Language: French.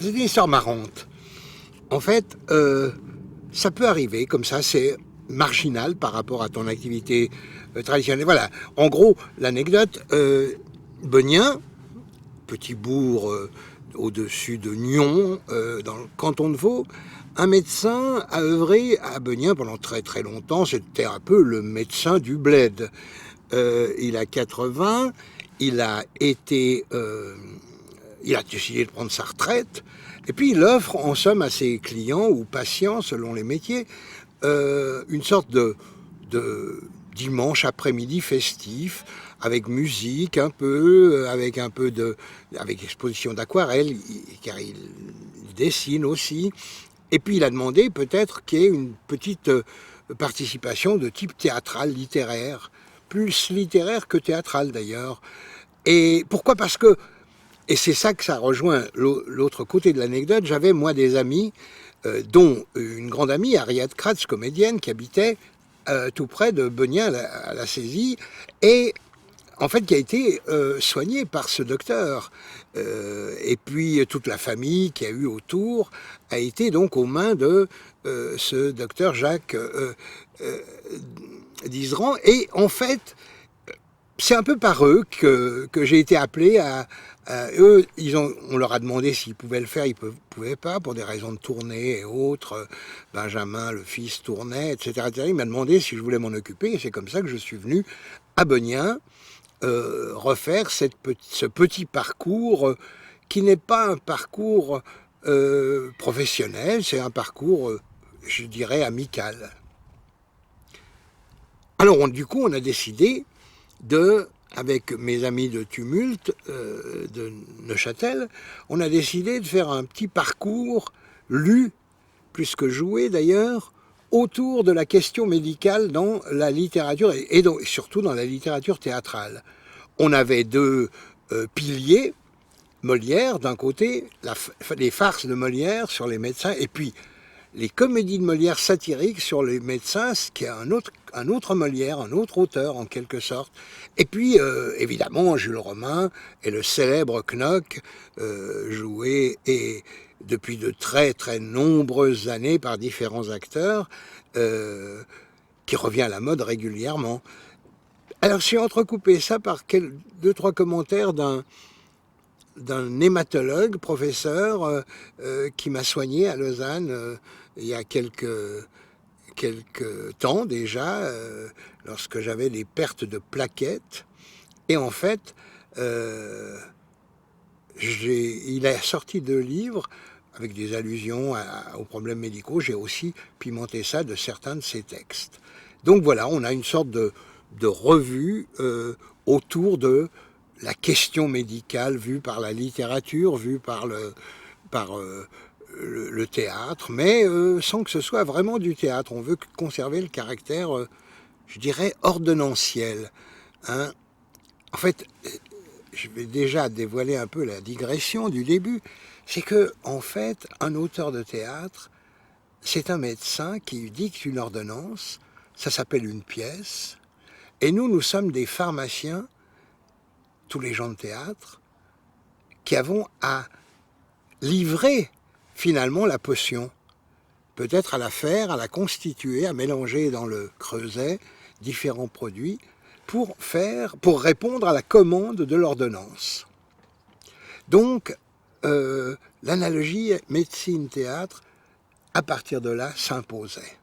C'est une histoire marrante. En fait, ça peut arriver comme ça, c'est marginal par rapport à ton activité traditionnelle. Voilà, en gros, l'anecdote, Beugnin, petit bourg au-dessus de Nyon, dans le canton de Vaud, un médecin a œuvré à Beugnin pendant très très longtemps, c'était un peu le médecin du bled. Il a 80, il a décidé de prendre sa retraite, et puis il offre en somme à ses clients ou patients, selon les métiers, une sorte de dimanche après-midi festif, avec musique un peu, avec exposition d'aquarelle, car il dessine aussi. Et puis il a demandé peut-être qu'il y ait une petite participation de type théâtral, littéraire, plus littéraire que théâtral d'ailleurs. Et pourquoi? Parce que, et c'est ça que ça rejoint l'autre côté de l'anecdote, j'avais moi des amis, dont une grande amie, Ariette Kratz, comédienne, qui habitait tout près de Beugnin à la Saisie, et en fait qui a été soignée par ce docteur. Et puis toute la famille qui a eu autour a été donc aux mains de ce docteur Jacques d'Izeran. Et en fait, c'est un peu par eux que j'ai été appelé à... eux, on leur a demandé s'ils pouvaient le faire, ils ne pouvaient pas, pour des raisons de tournée et autres. Benjamin, le fils, tournait, etc. Il m'a demandé si je voulais m'en occuper, et c'est comme ça que je suis venu à Beugnin refaire ce petit parcours qui n'est pas un parcours professionnel, c'est un parcours, je dirais, amical. Alors, du coup, on a décidé avec mes amis de Tumulte, de Neuchâtel, on a décidé de faire un petit parcours lu, plus que joué d'ailleurs, autour de la question médicale dans la littérature, et surtout dans la littérature théâtrale. On avait deux piliers, Molière d'un côté, les farces de Molière sur les médecins, et puis les comédies de Molière satiriques sur les médecins, ce qui est un autre Molière, un autre auteur en quelque sorte. Et puis, évidemment, Jules Romain et le célèbre Knock, joué depuis de très très nombreuses années par différents acteurs, qui revient à la mode régulièrement. Alors j'ai entrecoupé ça par deux, trois commentaires d'un hématologue, professeur, qui m'a soigné à Lausanne il y a quelques temps déjà, lorsque j'avais des pertes de plaquettes. Et en fait, il a sorti 2 livres avec des allusions aux problèmes médicaux. J'ai aussi pimenté ça de certains de ses textes. Donc voilà, on a une sorte de revue autour de la question médicale vue par la littérature, vue par le théâtre, mais sans que ce soit vraiment du théâtre. On veut conserver le caractère, je dirais, ordonnanciel. Hein. En fait, je vais déjà dévoiler un peu la digression du début. C'est que, en fait, un auteur de théâtre, c'est un médecin qui dicte une ordonnance, ça s'appelle une pièce, et nous sommes des pharmaciens, tous les gens de théâtre, qui avons à livrer finalement la potion. Peut-être à la faire, à la constituer, à mélanger dans le creuset différents produits pour répondre à la commande de l'ordonnance. Donc, l'analogie médecine-théâtre, à partir de là, s'imposait.